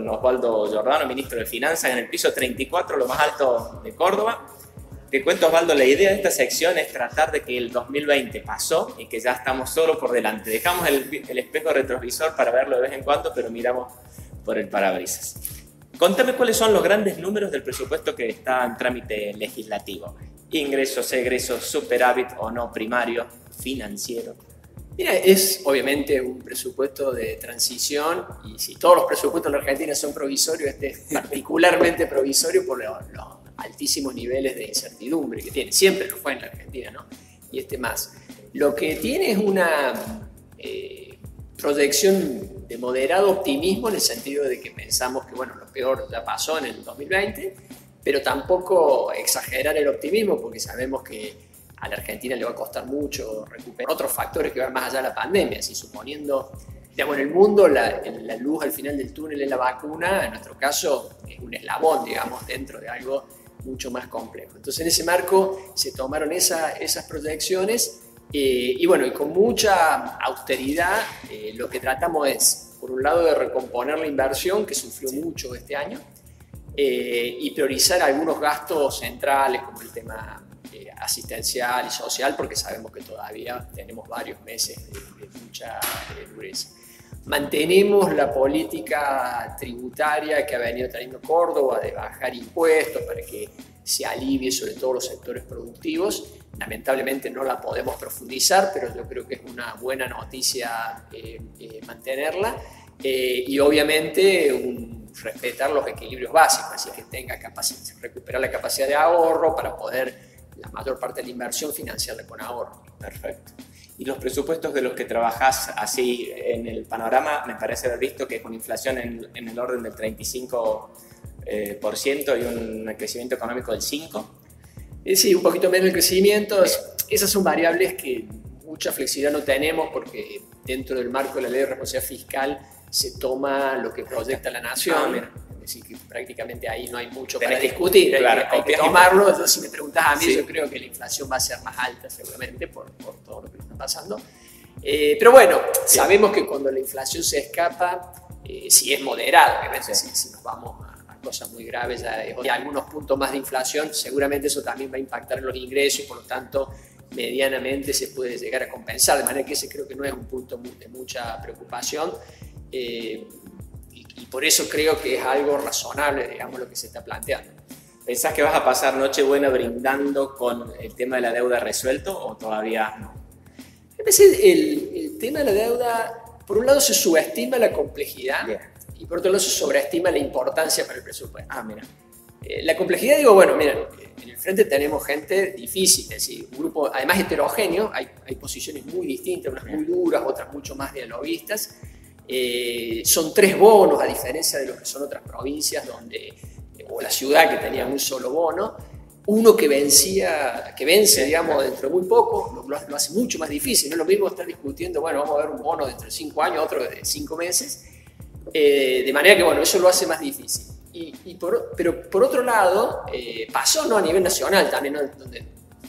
Osvaldo Giordano, ministro de Finanzas, en el piso 34, lo más alto de Córdoba. Te cuento, Osvaldo, la idea de esta sección es tratar de que el 2020 pasó y que ya estamos solo por delante. Dejamos el espejo retrovisor para verlo de vez en cuando, pero miramos por el parabrisas. Contame cuáles son los grandes números del presupuesto que está en trámite legislativo. Ingresos, egresos, superávit o no primario, financiero. Mira, es obviamente un presupuesto de transición y si todos los presupuestos en la Argentina son provisorios, este es particularmente provisorio por los altísimos niveles de incertidumbre que tiene. Siempre lo fue en la Argentina, ¿no? Y este más. Lo que tiene es una proyección de moderado optimismo en el sentido de que pensamos que, bueno, lo peor ya pasó en el 2020, pero tampoco exagerar el optimismo porque sabemos que a la Argentina le va a costar mucho recuperar otros factores que van más allá de la pandemia. Si suponiendo, digamos, en el mundo la luz al final del túnel es la vacuna, en nuestro caso es un eslabón, digamos, dentro de algo mucho más complejo. Entonces, en ese marco se tomaron esas proyecciones y bueno, y con mucha austeridad lo que tratamos es, por un lado, de recomponer la inversión que sufrió mucho este año y priorizar algunos gastos centrales como el tema asistencial y social, porque sabemos que todavía tenemos varios meses de mucha dureza. Mantenemos la política tributaria que ha venido teniendo Córdoba de bajar impuestos para que se alivie sobre todo los sectores productivos. Lamentablemente no la podemos profundizar, pero yo creo que es una buena noticia mantenerla y obviamente respetar los equilibrios básicos, así que tenga recuperar la capacidad de ahorro para poder la mayor parte de la inversión financiarla con ahorro. Perfecto. Y los presupuestos de los que trabajás así en el panorama, me parece haber visto que con inflación en el orden del 35% y un crecimiento económico del 5%. Sí, un poquito menos el crecimiento. Esas son variables que mucha flexibilidad no tenemos porque dentro del marco de la ley de responsabilidad fiscal se toma lo que proyecta la nación. Es decir, que prácticamente ahí no hay mucho para discutir, claro, hay que tomarlo. Entonces, si me preguntas a mí, sí, yo creo que la inflación va a ser más alta seguramente por todo lo que está pasando. Pero bueno, sí, sabemos que cuando la inflación se escapa, si es moderada, obviamente, sí, si nos vamos a cosas muy graves, ya algunos puntos más de inflación, seguramente eso también va a impactar en los ingresos y por lo tanto medianamente se puede llegar a compensar, de manera que ese creo que no es un punto de mucha preocupación. Y por eso creo que es algo razonable, digamos, lo que se está planteando. ¿Pensás que vas a pasar Nochebuena brindando con el tema de la deuda resuelto o todavía no? El tema de la deuda, por un lado se subestima la complejidad, bien, y por otro lado se sobreestima la importancia para el presupuesto. Mira. La complejidad, digo, bueno, mira, en el frente tenemos gente difícil, es decir, un grupo además heterogéneo, hay posiciones muy distintas, unas muy duras, otras mucho más dialoguistas. Son 3 bonos, a diferencia de lo que son otras provincias o la ciudad que tenía un solo bono. Uno que vence, digamos, dentro de muy poco, lo hace mucho más difícil. No es lo mismo estar discutiendo, bueno, vamos a ver un bono dentro de 5 años, otro de 5 meses. De manera que, bueno, eso lo hace más difícil. Pero por otro lado, pasó, ¿no?, a nivel nacional también, ¿no?, donde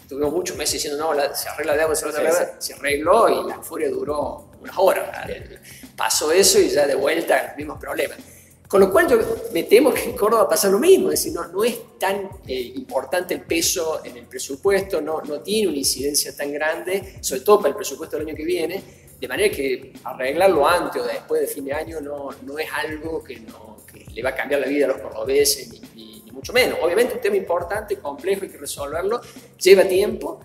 tuvimos muchos meses diciendo, no, se arregla la deuda, se arregló y la furia duró unas horas. Pasó eso y ya de vuelta los mismos problemas. Con lo cual me temo que en Córdoba pasa lo mismo, es decir, no es tan importante el peso en el presupuesto, no tiene una incidencia tan grande, sobre todo para el presupuesto del año que viene, de manera que arreglarlo antes o después de fin de año no es algo que le va a cambiar la vida a los cordobeses, ni mucho menos. Obviamente un tema importante, complejo, hay que resolverlo, lleva tiempo,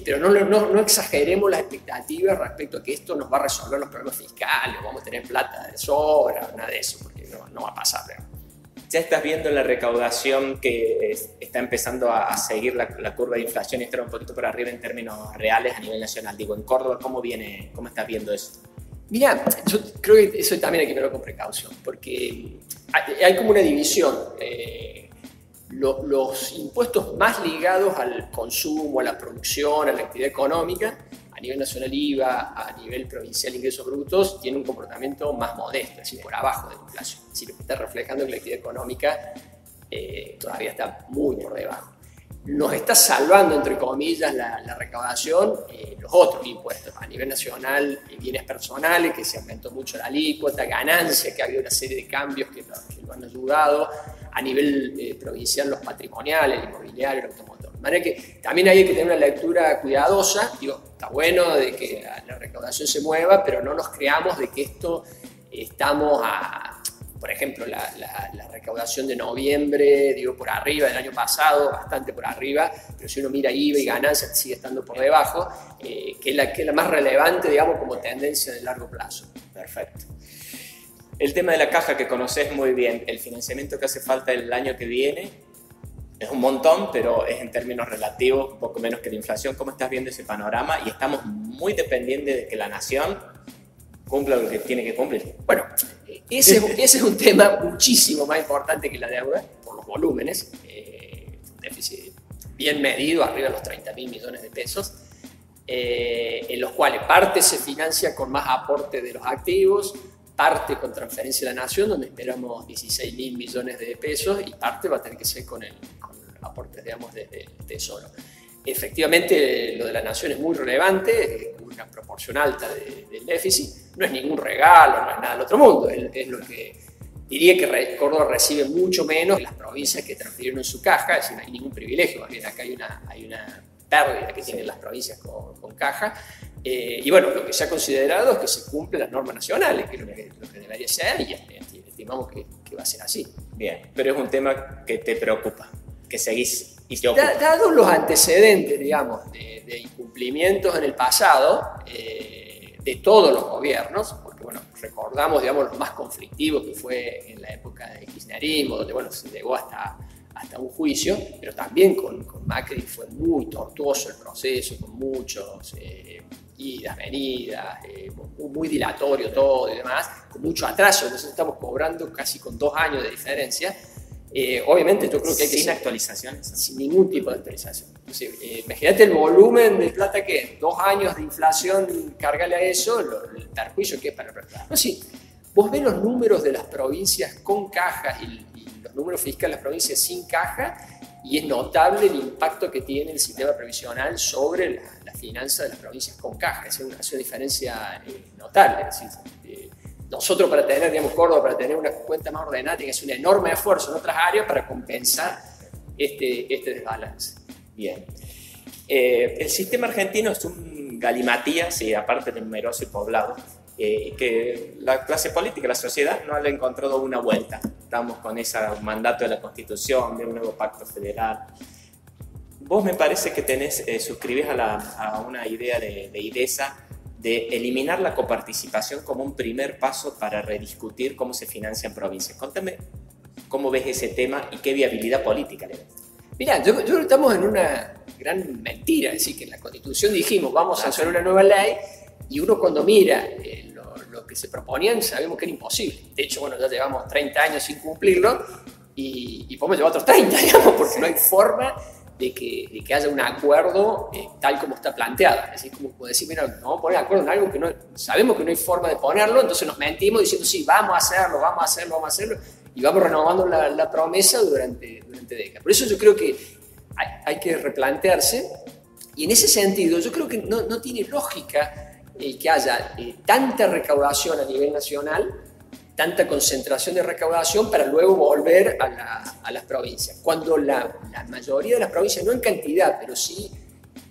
pero no exageremos las expectativas respecto a que esto nos va a resolver los problemas fiscales, vamos a tener plata de sobra, nada de eso, porque no va a pasar. Ya estás viendo la recaudación que está empezando a seguir la curva de inflación y estar un poquito por arriba en términos reales a nivel nacional. Digo, en Córdoba, ¿cómo estás viendo eso? Mira, yo creo que eso también hay que verlo con precaución, porque hay como una división. Los impuestos más ligados al consumo, a la producción, a la actividad económica, a nivel nacional IVA, a nivel provincial ingresos brutos, tienen un comportamiento más modesto, es decir, por abajo de la inflación. Es decir, lo que está reflejando que la actividad económica todavía está muy por debajo. nos está salvando, entre comillas, la recaudación, los otros impuestos. A nivel nacional, bienes personales, que se aumentó mucho la alícuota, ganancias, que ha habido una serie de cambios que lo han ayudado. A nivel provincial, los patrimoniales, el inmobiliario, el automotor. De manera que también hay que tener una lectura cuidadosa. Digo, está bueno de que la recaudación se mueva, pero no nos creamos de que esto estamos por ejemplo, la recaudación de noviembre, digo, por arriba del año pasado, bastante por arriba, pero si uno mira IVA y ganancias, sigue estando por debajo, que es la más relevante, digamos, como tendencia de largo plazo. Perfecto. El tema de la caja que conoces muy bien, el financiamiento que hace falta el año que viene, es un montón, pero es en términos relativos, un poco menos que la inflación. ¿Cómo estás viendo ese panorama? Y estamos muy dependientes de que la nación cumpla lo que tiene que cumplir. Bueno, ese es un tema muchísimo más importante que la deuda, por los volúmenes. Un déficit bien medido, arriba de los 30.000 millones de pesos, en los cuales parte se financia con más aporte de los activos, parte con transferencia a la nación, donde esperamos 16.000 millones de pesos, y parte va a tener que ser con aportes, digamos, desde el Tesoro. Efectivamente, lo de la nación es muy relevante, una proporción alta del déficit. No es ningún regalo, no es nada del otro mundo. Es lo que diría que Córdoba recibe mucho menos que las provincias que transfirieron en su caja, es decir, no hay ningún privilegio. Más bien, acá hay una pérdida que tienen las provincias con caja. Y bueno, lo que se ha considerado es que se cumplen las normas nacionales, que es lo que debería ser, y estimamos que va a ser así. Bien, pero es un tema que te preocupa, que seguís y te ocupa. Dados los antecedentes, digamos, de incumplimientos en el pasado, de todos los gobiernos, porque bueno, recordamos, digamos, lo más conflictivo que fue en la época de kirchnerismo, donde bueno, se llegó hasta un juicio, pero también con Macri fue muy tortuoso el proceso, con muchos idas, venidas, muy dilatorio todo y demás, con mucho atraso. Entonces estamos cobrando casi con 2 años de diferencia. Obviamente yo creo que hay que... Sin actualizaciones. Sin ningún tipo de actualización. Entonces, imagínate el volumen de plata que es, 2 años de inflación, cárgale a eso, el perjuicio que es para... No, sí, vos ves los números de las provincias con cajas y los números fiscales de las provincias sin caja, y es notable el impacto que tiene el sistema previsional sobre la finanza de las provincias con caja. Es una diferencia notable. Es decir, nosotros para tener, digamos, Córdoba, para tener una cuenta más ordenada, tiene que hacer un enorme esfuerzo en otras áreas para compensar este desbalance. Bien. El sistema argentino es un galimatías, y aparte de numeroso y poblado, que la clase política, la sociedad, no le ha encontrado una vuelta. Estamos con ese mandato de la Constitución, de un nuevo pacto federal. Vos me parece que suscribís a una idea de IDESA, de eliminar la coparticipación como un primer paso para rediscutir cómo se financian provincias. Contame cómo ves ese tema y qué viabilidad política le ves. Mirá, yo creo que estamos en una gran mentira, es decir, que en la Constitución dijimos vamos a hacer una nueva ley, y uno cuando mira lo que se proponían sabemos que era imposible. De hecho, bueno, ya llevamos 30 años sin cumplirlo y podemos llevar otros 30, digamos, porque no hay forma de que haya un acuerdo tal como está planteado. Es decir, como decir, mira, nos vamos a poner de acuerdo en algo que no, sabemos que no hay forma de ponerlo, entonces nos mentimos diciendo, sí, vamos a hacerlo, y vamos renovando la promesa durante décadas. Por eso yo creo que hay que replantearse, y en ese sentido yo creo que no tiene lógica que haya tanta recaudación a nivel nacional, tanta concentración de recaudación para luego volver a las provincias, cuando la mayoría de las provincias, no en cantidad, pero sí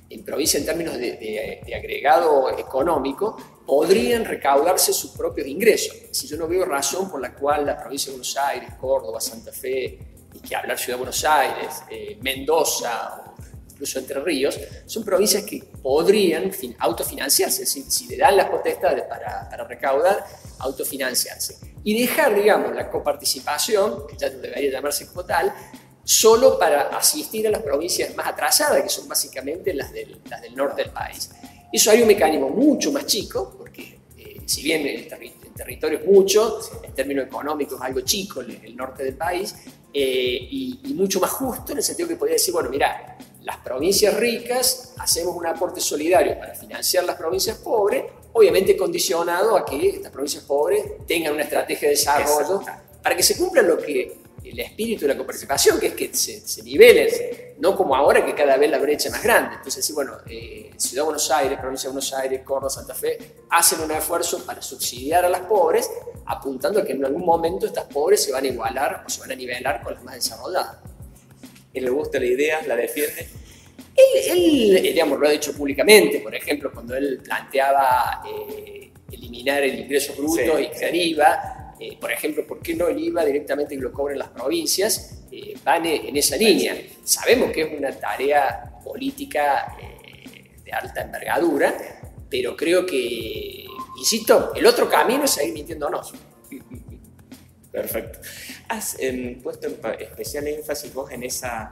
en provincia en términos de agregado económico, podrían recaudarse sus propios ingresos. Si yo no veo razón por la cual la provincia de Buenos Aires, Córdoba, Santa Fe, y que hablar Ciudad de Buenos Aires, Mendoza o incluso Entre Ríos, son provincias que podrían autofinanciarse, si le dan las potestades para recaudar, autofinanciarse. Y dejar, digamos, la coparticipación, que ya no debería llamarse como tal, solo para asistir a las provincias más atrasadas, que son básicamente las del norte del país. Eso hay un mecanismo mucho más chico, porque si bien el territorio es mucho, en términos económicos es algo chico el norte del país, y mucho más justo en el sentido que podría decir, bueno, mira, las provincias ricas hacemos un aporte solidario para financiar las provincias pobres, obviamente condicionado a que estas provincias pobres tengan una estrategia de desarrollo para que se cumpla lo que el espíritu de la coparticipación, que es que se nivelen, no como ahora que cada vez la brecha es más grande. Entonces, sí, bueno, Ciudad de Buenos Aires, Provincia de Buenos Aires, Córdoba, Santa Fe, hacen un esfuerzo para subsidiar a las pobres, apuntando a que en algún momento estas pobres se van a igualar o se van a nivelar con las más desarrolladas. ¿Y le gusta la idea? ¿La defiende? Él, digamos, lo ha dicho públicamente, por ejemplo, cuando él planteaba eliminar el ingreso bruto y crear IVA, por ejemplo, ¿por qué no el IVA directamente que lo cobren las provincias? Van en esa línea. Sabemos que es una tarea política de alta envergadura, pero creo que, insisto, el otro camino es seguir mintiéndonos. Perfecto. Has puesto especial énfasis vos en esas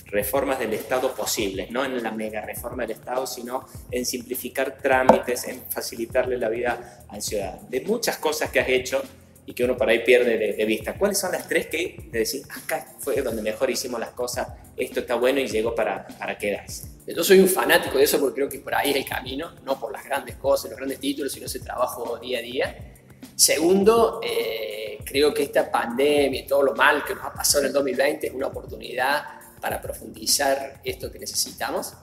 reformas del Estado posibles, no en la mega reforma del Estado, sino en simplificar trámites, en facilitarle la vida al ciudadano. De muchas cosas que has hecho y que uno por ahí pierde de vista, ¿cuáles son las tres que de decir, acá fue donde mejor hicimos las cosas, esto está bueno y llegó para quedarse? Yo soy un fanático de eso porque creo que por ahí es el camino, no por las grandes cosas, los grandes títulos, sino ese trabajo día a día. Segundo, creo que esta pandemia y todo lo mal que nos ha pasado en el 2020 es una oportunidad para profundizar esto que necesitamos.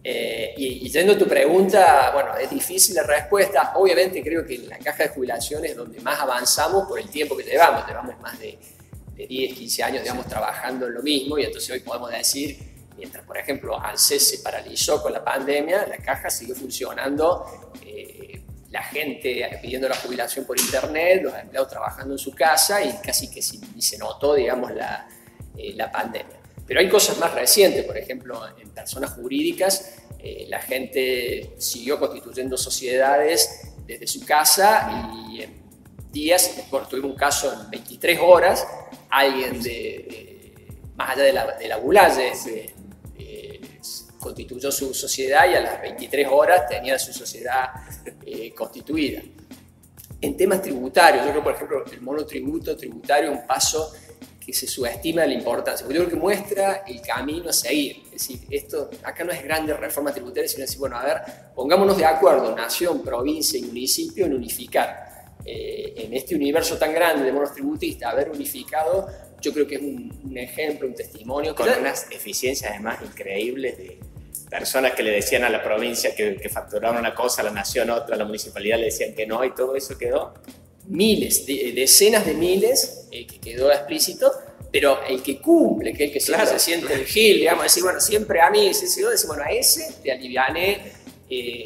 Y yendo a tu pregunta, bueno, es difícil la respuesta. Obviamente creo que en la caja de jubilaciones es donde más avanzamos por el tiempo que llevamos. Llevamos más de 10, 15 años, digamos, trabajando en lo mismo, y entonces hoy podemos decir, mientras, por ejemplo, ANSES se paralizó con la pandemia, la caja siguió funcionando, la gente pidiendo la jubilación por internet, los empleados trabajando en su casa, y casi que ni se notó, digamos, la pandemia. Pero hay cosas más recientes, por ejemplo, en personas jurídicas, la gente siguió constituyendo sociedades desde su casa, y en días, bueno, tuvimos un caso en 23 horas, alguien más allá de la Bulaye, constituyó su sociedad y a las 23 horas tenía su sociedad constituida. En temas tributarios, yo creo, por ejemplo, el monotributo tributario es un paso que se subestima la importancia, porque yo creo que muestra el camino a seguir. Es decir, esto acá no es grande reforma tributaria, sino decir, bueno, a ver, pongámonos de acuerdo, nación, provincia y municipio, en unificar. En este universo tan grande de monotributistas, haber unificado, yo creo que es un ejemplo, un testimonio. Con unas eficiencias además increíbles de personas que le decían a la provincia que facturaban una cosa, a la nación otra, a la municipalidad le decían que no, y todo eso quedó. Miles, decenas de miles, que quedó explícito, pero el que cumple, que es el que siempre se siente el gil, digamos, decir, bueno, siempre a mí, decir, bueno, a ese te aliviané,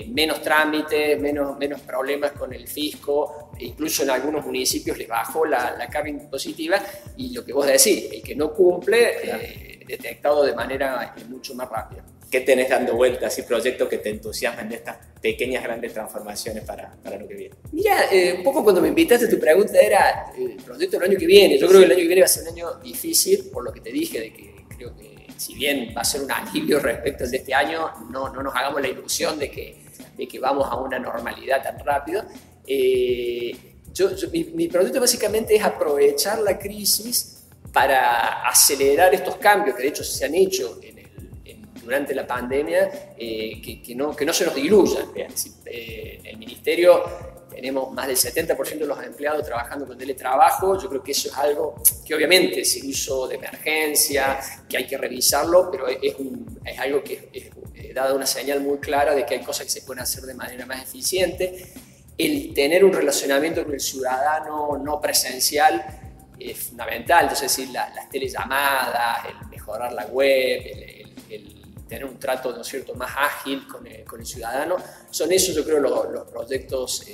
menos trámites, menos problemas con el fisco, incluso en algunos municipios les bajó la carga impositiva, y lo que vos decís, el que no cumple, detectado de manera mucho más rápida. ¿Qué tenés dando vueltas y proyectos que te entusiasmen de estas pequeñas, grandes transformaciones para lo que viene? Mira, un poco cuando me invitaste, tu pregunta era el proyecto del año que viene. Yo creo que el año que viene va a ser un año difícil, por lo que te dije, de que creo que si bien va a ser un alivio respecto al de este año, no nos hagamos la ilusión de que vamos a una normalidad tan rápido. Mi proyecto básicamente es aprovechar la crisis para acelerar estos cambios que de hecho se han hecho durante la pandemia, que no se nos diluyan. En el ministerio tenemos más del 70% de los empleados trabajando con teletrabajo. Yo creo que eso es algo que obviamente es el uso de emergencia, que hay que revisarlo, pero es algo que da una señal muy clara de que hay cosas que se pueden hacer de manera más eficiente. El tener un relacionamiento con el ciudadano no presencial es fundamental. Entonces, es decir, las telellamadas, el mejorar la web, el tener un trato, ¿no es cierto?, más ágil con el ciudadano, son esos, yo creo, los proyectos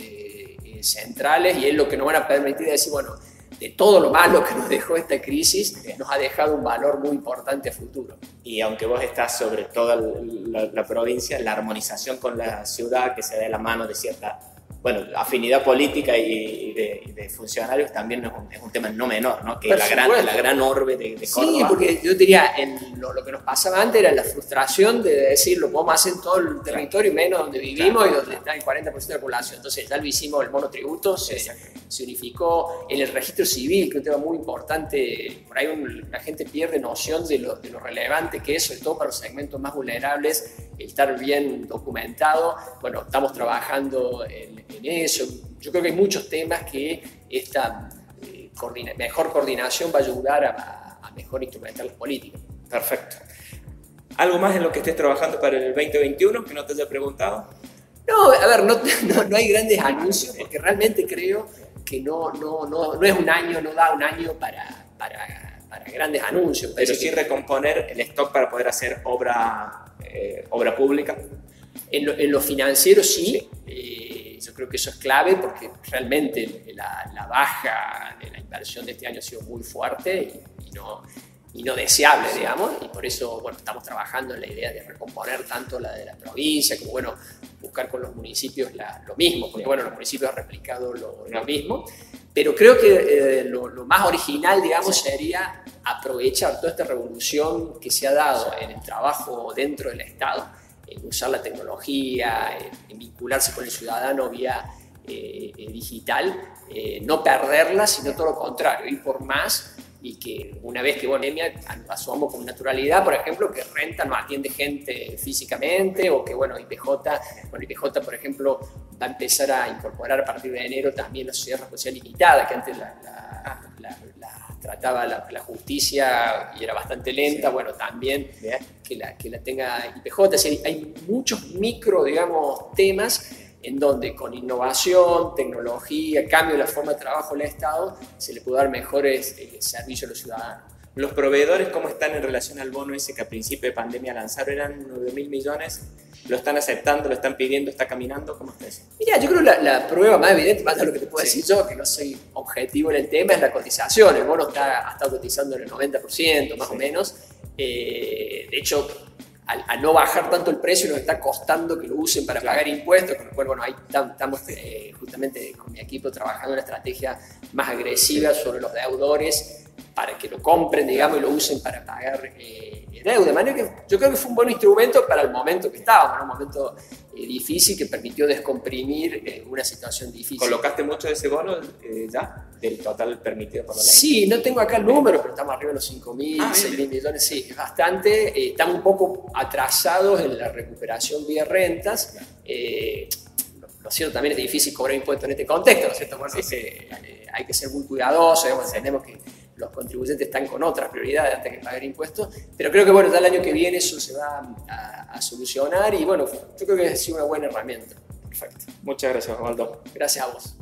centrales, y es lo que nos van a permitir decir, bueno, de todo lo malo que nos dejó esta crisis, nos ha dejado un valor muy importante a futuro. Y aunque vos estás sobre toda la provincia, la armonización con la ciudad, que se dé la mano de cierta, bueno, afinidad política y de funcionarios, también es un tema no menor, ¿no? Que la gran orbe de Córdoba. Sí, porque yo diría, lo que nos pasaba antes era la frustración de decir, lo podemos hacer en todo el territorio, menos donde vivimos y donde está el 40% de la población. Entonces ya lo hicimos, el monotributo se unificó, en el registro civil, que es un tema muy importante. Por ahí la gente pierde noción de lo relevante que es, sobre todo para los segmentos más vulnerables, el estar bien documentado. Bueno, estamos trabajando en eso. Yo creo que hay muchos temas que esta mejor coordinación va a ayudar a mejor instrumentar las políticas. Perfecto. ¿Algo más en lo que estés trabajando para el 2021 que no te haya preguntado? No, a ver, no hay grandes anuncios porque realmente creo que no es un año, no da un año para grandes anuncios. Pero sí recomponer el stock para poder hacer obra pública. En lo financiero sí. Yo creo que eso es clave porque realmente la baja de la inversión de este año ha sido muy fuerte y no deseable, digamos, y por eso, bueno, estamos trabajando en la idea de recomponer tanto la de la provincia como, bueno, buscar con los municipios lo mismo, porque, bueno, los municipios han replicado lo mismo, pero creo que lo más original, digamos, sería aprovechar toda esta revolución que se ha dado en el trabajo dentro del Estado, en usar la tecnología, en vincularse con el ciudadano vía digital, no perderla, sino todo lo contrario, ir por más. Y que una vez que pandemia asumamos con naturalidad, por ejemplo, que Renta no atiende gente físicamente o que, bueno, IPJ, por ejemplo, va a empezar a incorporar a partir de enero también la sociedad responsabilidad limitada, que antes la trataba la justicia y era bastante lenta, bueno, también que la tenga IPJ. Es decir, hay muchos micro, digamos, temas en donde con innovación, tecnología, cambio de la forma de trabajo del Estado, se le puede dar mejores servicios a los ciudadanos. ¿Los proveedores cómo están en relación al bono ese que a principio de pandemia lanzaron? Eran 9.000 millones. ¿Lo están aceptando? ¿Lo están pidiendo? ¿Está caminando? ¿Cómo está eso? Mira, yo creo que la prueba más evidente, más de lo que te puedo decir yo, que no soy objetivo en el tema, es la cotización. El bono ha estado cotizando en el 90%, más o menos. De hecho, al no bajar tanto el precio, nos está costando que lo usen para pagar impuestos, con lo cual, bueno, ahí estamos justamente con mi equipo trabajando en una estrategia más agresiva sobre los deudores para que lo compren, digamos, y lo usen para pagar deuda. De manera que yo creo que fue un buen instrumento para el momento que estábamos, ¿no? Un momento difícil que permitió descomprimir una situación difícil. ¿Colocaste mucho de ese bono ya? ¿Del total permitido por la ley? Sí, no tengo acá el número, pero estamos arriba de los 5.000, 6.000 millones, sí, es bastante. Estamos un poco atrasados en la recuperación vía rentas. Lo cierto, también es difícil cobrar impuestos en este contexto, ¿no es cierto? Bueno, hay que ser muy cuidadosos, entendemos que los contribuyentes están con otras prioridades antes que pagar impuestos, pero creo que, bueno, ya el año que viene eso se va a solucionar y, bueno, yo creo que ha sido una buena herramienta. Perfecto. Muchas gracias, Osvaldo. Gracias a vos.